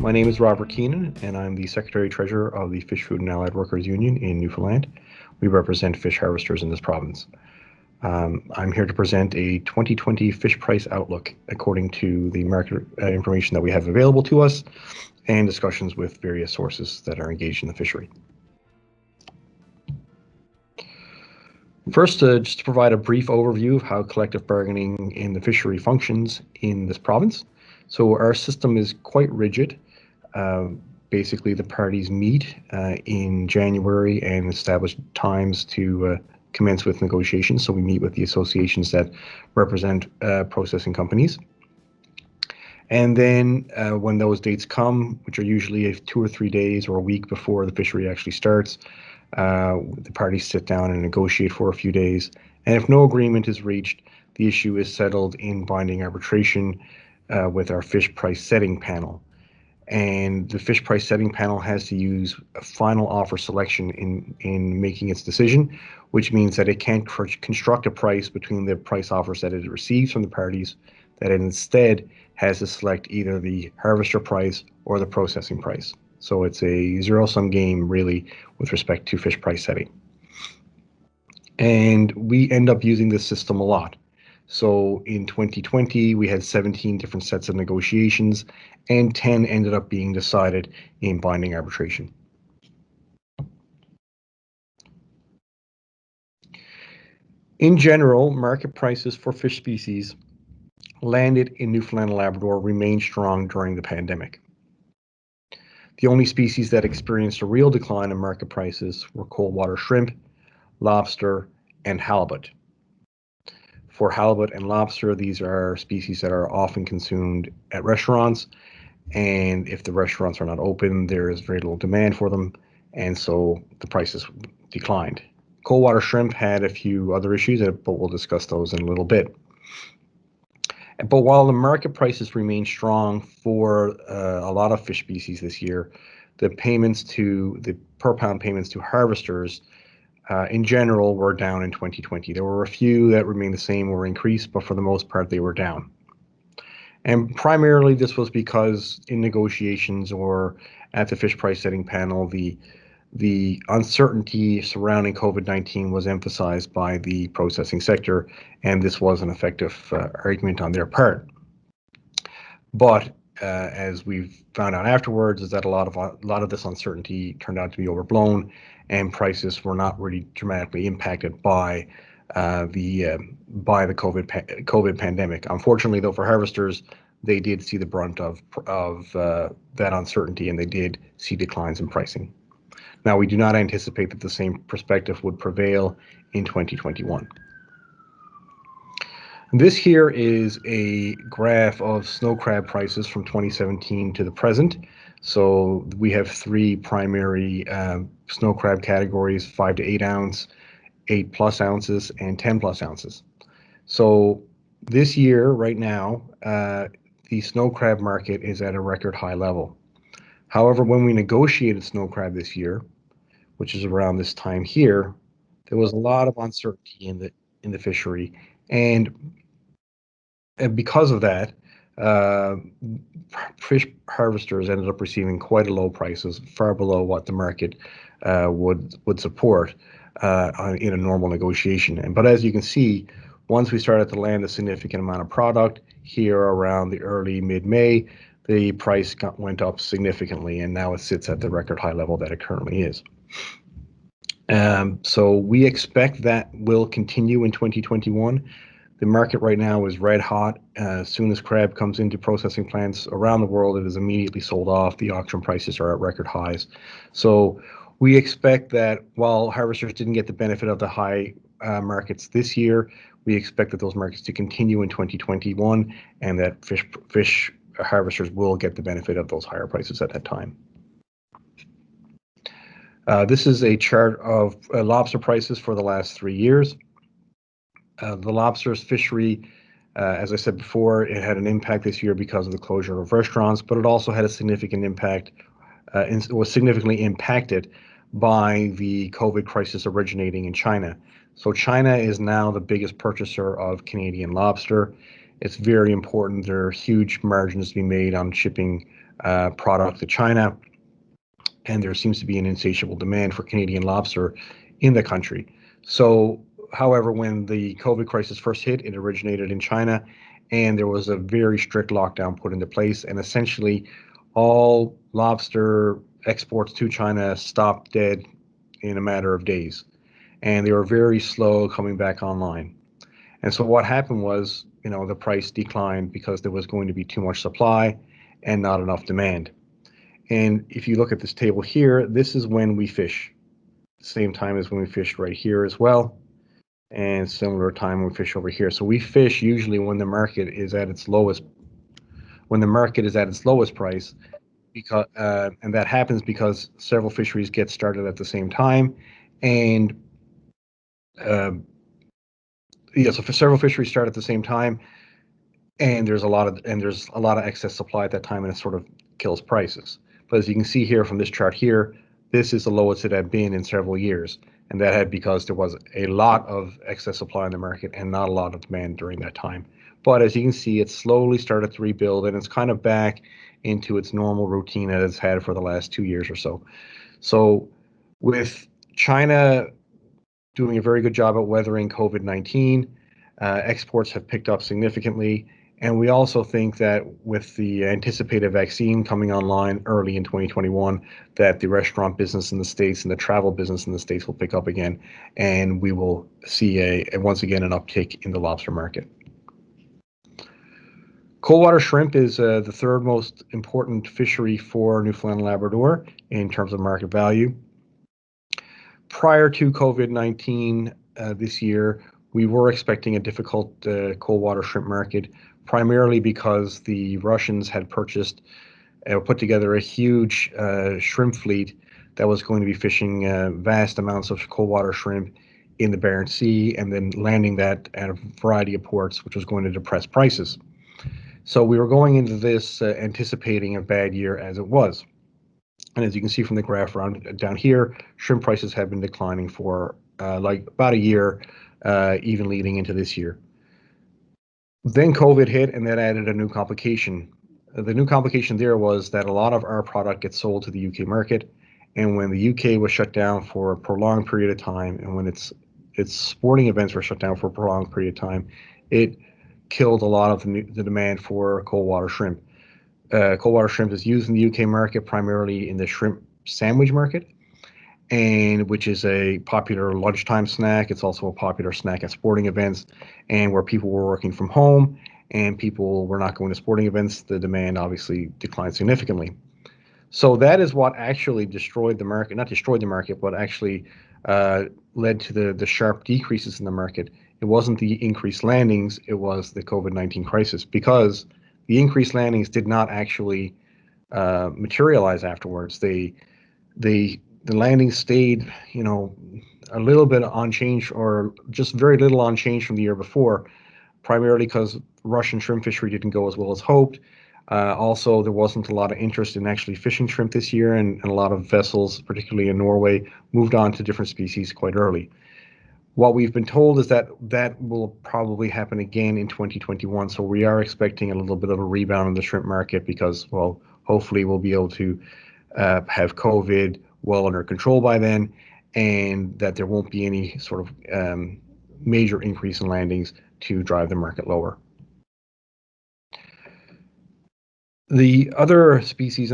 My name is Robert Keenan, and I'm the Secretary-Treasurer of the Fish, Food and Allied Workers Union in Newfoundland. We represent fish harvesters in this province. I'm here to present a 2020 fish price outlook according to the market information that we have available to us and discussions with various sources that are engaged in the fishery. First, just to provide a brief overview of how collective bargaining in the fishery functions in this province. So our system is quite rigid. Basically, the parties meet in January and establish times to commence with negotiations. So we meet with the associations that represent processing companies. And then when those dates come, which are usually 2 or 3 days or a week before the fishery actually starts, the parties sit down and negotiate for a few days. And if no agreement is reached, the issue is settled in binding arbitration with our fish price setting panel. And the fish price setting panel has to use a final offer selection in making its decision, which means that it can't construct a price between the price offers that it receives from the parties, that it instead has to select either the harvester price or the processing price. So it's a zero-sum game, really, with respect to fish price setting. And we end up using this system a lot. So in 2020, we had 17 different sets of negotiations, and 10 ended up being decided in binding arbitration. In general, market prices for fish species landed in Newfoundland and Labrador remained strong during the pandemic. The only species that experienced a real decline in market prices were cold water shrimp, lobster, and halibut. For halibut and lobster, these are species that are often consumed at restaurants, and if the restaurants are not open, there is very little demand for them, and so the prices declined. Cold water shrimp had a few other issues, but we'll discuss those in a little bit. But while the market prices remained strong for a lot of fish species this year, the per pound payments to harvesters in general were down in 2020. There were a few that remained the same or increased, but for the most part they were down. And primarily this was because in negotiations or at the fish price setting panel, the uncertainty surrounding COVID-19 was emphasized by the processing sector, and this was an effective argument on their part. But as we've found out afterwards, is that a lot of this uncertainty turned out to be overblown, and prices were not really dramatically impacted by the COVID pandemic. Unfortunately, though, for harvesters, they did see the brunt of that uncertainty, and they did see declines in pricing. Now, we do not anticipate that the same perspective would prevail in 2021. This here is a graph of snow crab prices from 2017 to the present. So we have 3 primary snow crab categories: 5 to 8 ounce, 8+ ounces, and 10+ ounces. So this year, right now, the snow crab market is at a record high level. However, when we negotiated snow crab this year, which is around this time here, there was a lot of uncertainty in the fishery, and because of that, fish harvesters ended up receiving quite a low prices, far below what the market would support in a normal negotiation. But as you can see, once we started to land a significant amount of product here around the early mid-May, the price went up significantly, and now it sits at the record high level that it currently is. So we expect that will continue in 2021. The market right now is red hot. As soon as crab comes into processing plants around the world, it is immediately sold off. The auction prices are at record highs. So we expect that while harvesters didn't get the benefit of the high markets this year, we expect that those markets to continue in 2021, and that fish harvesters will get the benefit of those higher prices at that time. This is a chart of lobster prices for the last 3 years. The lobster's fishery, as I said before, it had an impact this year because of the closure of restaurants, but it also had a significant impact, was significantly impacted by the COVID crisis originating in China. So China is now the biggest purchaser of Canadian lobster, It's very important. There are huge margins to be made on shipping product to China, and there seems to be an insatiable demand for Canadian lobster in the country. So, however, when the COVID crisis first hit, it originated in China, and there was a very strict lockdown put into place, and essentially all lobster exports to China stopped dead in a matter of days, and they were very slow coming back online. And so what happened was, the price declined because there was going to be too much supply and not enough demand. And if you look at this table here, this is when we fish. Same time as when we fished right here as well, and similar time when we fish over here. So we fish usually when the market is at its lowest, price, because and that happens because several fisheries get started at the same time, and so for several fisheries start at the same time, and there's a lot of excess supply at that time, and it sort of kills prices. But as you can see here from this chart here, this is the lowest it had been in several years, and that had because there was a lot of excess supply in the market and not a lot of demand during that time. But as you can see, it slowly started to rebuild, and it's kind of back into its normal routine that it's had for the last 2 years or so. So with China doing a very good job at weathering COVID-19, exports have picked up significantly. And we also think that with the anticipated vaccine coming online early in 2021, that the restaurant business in the States and the travel business in the States will pick up again, and we will see once again an uptick in the lobster market. Coldwater shrimp is the third most important fishery for Newfoundland and Labrador in terms of market value. Prior to COVID-19 this year, we were expecting a difficult coldwater shrimp market, primarily because the Russians had put together a huge shrimp fleet that was going to be fishing vast amounts of coldwater shrimp in the Barents Sea and then landing that at a variety of ports, which was going to depress prices. So we were going into this anticipating a bad year, as it was. And as you can see from the graph down here, shrimp prices have been declining for about a year, even leading into this year. Then COVID hit, and that added a new complication. The new complication there was that a lot of our product gets sold to the UK market, and when the UK was shut down for a prolonged period of time, and when its sporting events were shut down for a prolonged period of time, it killed a lot of the demand for coldwater shrimp. Coldwater shrimp is used in the UK market primarily in the shrimp sandwich market, and which is a popular lunchtime snack. It's also a popular snack at sporting events, and where people were working from home and people were not going to sporting events, the demand obviously declined significantly. So that is what actually destroyed the market, not destroyed the market, but actually led to the sharp decreases in the market. It wasn't the increased landings, it was the COVID-19 crisis, because the increased landings did not actually materialize afterwards. The landings stayed, a little bit unchanged, or just very little unchanged from the year before, primarily because Russian shrimp fishery didn't go as well as hoped. Also, there wasn't a lot of interest in actually fishing shrimp this year, and a lot of vessels, particularly in Norway, moved on to different species quite early. What we've been told is that will probably happen again in 2021. So we are expecting a little bit of a rebound in the shrimp market because, well, hopefully we'll be able to have COVID well under control by then, and that there won't be any sort of major increase in landings to drive the market lower. Another species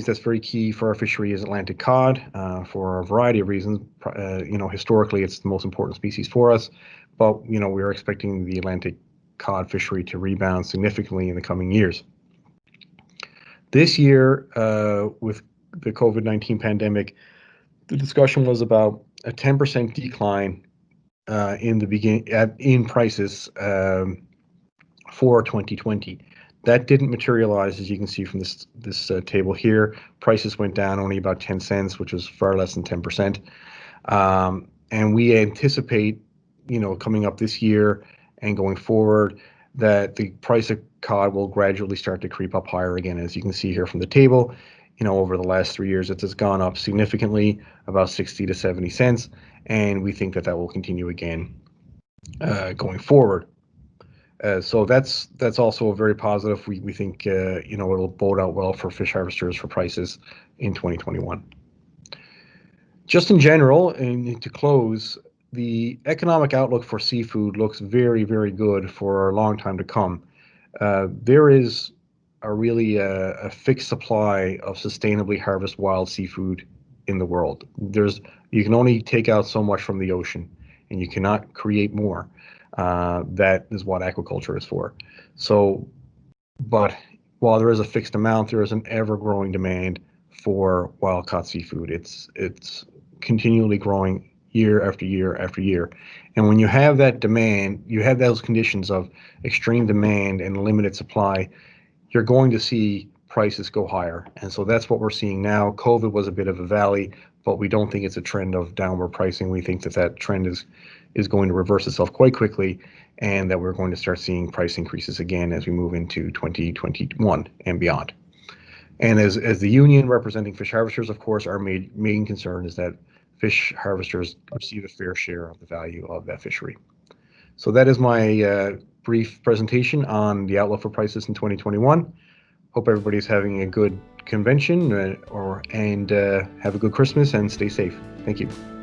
that's very key for our fishery is Atlantic cod, for a variety of reasons. Historically, it's the most important species for us, but we're expecting the Atlantic cod fishery to rebound significantly in the coming years. This year, with the COVID-19 pandemic, the discussion was about a 10% decline in prices for 2020. That didn't materialize, as you can see from this table here. Prices went down only about 10 cents, which was far less than 10%. And we anticipate, coming up this year and going forward, that the price of cod will gradually start to creep up higher again. As you can see here from the table, over the last 3 years, it has gone up significantly, about 60 to 70 cents. And we think that will continue again going forward. So that's also very positive. We think it'll bode out well for fish harvesters for prices in 2021. Just in general, and to close, the economic outlook for seafood looks very, very good for a long time to come. There is a fixed supply of sustainably harvested wild seafood in the world. You can only take out so much from the ocean, and you cannot create more. That is what aquaculture is for. So, but while there is a fixed amount, there is an ever-growing demand for wild-caught seafood. It's continually growing year after year after year. And when you have that demand, you have those conditions of extreme demand and limited supply, you're going to see prices go higher. And so that's what we're seeing now. COVID was a bit of a valley, but we don't think it's a trend of downward pricing. We think that trend is going to reverse itself quite quickly, and that we're going to start seeing price increases again as we move into 2021 and beyond. And as the union representing fish harvesters, of course, our main concern is that fish harvesters receive a fair share of the value of that fishery. So that is my brief presentation on the outlook for prices in 2021. Hope everybody's having a good convention and have a good Christmas and stay safe. Thank you.